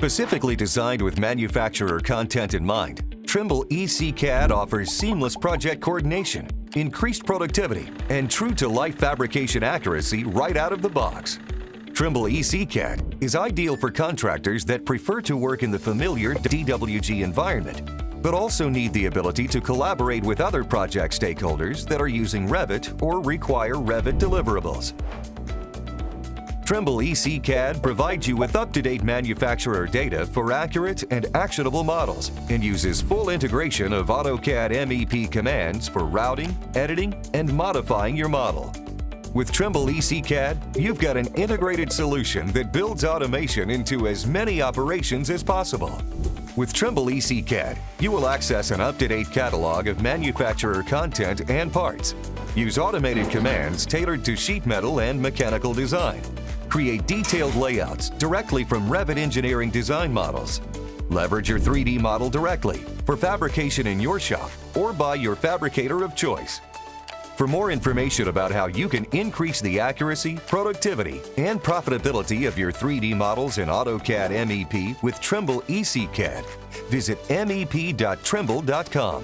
Specifically designed with manufacturer content in mind, Trimble EC-CAD offers seamless project coordination, increased productivity, and true-to-life fabrication accuracy right out of the box. Trimble EC-CAD is ideal for contractors that prefer to work in the familiar DWG environment, but also need the ability to collaborate with other project stakeholders that are using Revit or require Revit deliverables. Trimble EC-CAD provides you with up-to-date manufacturer data for accurate and actionable models and uses full integration of AutoCAD MEP commands for routing, editing, and modifying your model. With Trimble EC-CAD, you've got an integrated solution that builds automation into as many operations as possible. With Trimble EC-CAD, you will access an up-to-date catalog of manufacturer content and parts. Use automated commands tailored to sheet metal and mechanical design. Create detailed layouts directly from Revit engineering design models. Leverage your 3D model directly for fabrication in your shop or by your fabricator of choice. For more information about how you can increase the accuracy, productivity, and profitability of your 3D models in AutoCAD MEP with Trimble EC-CAD, visit mep.trimble.com.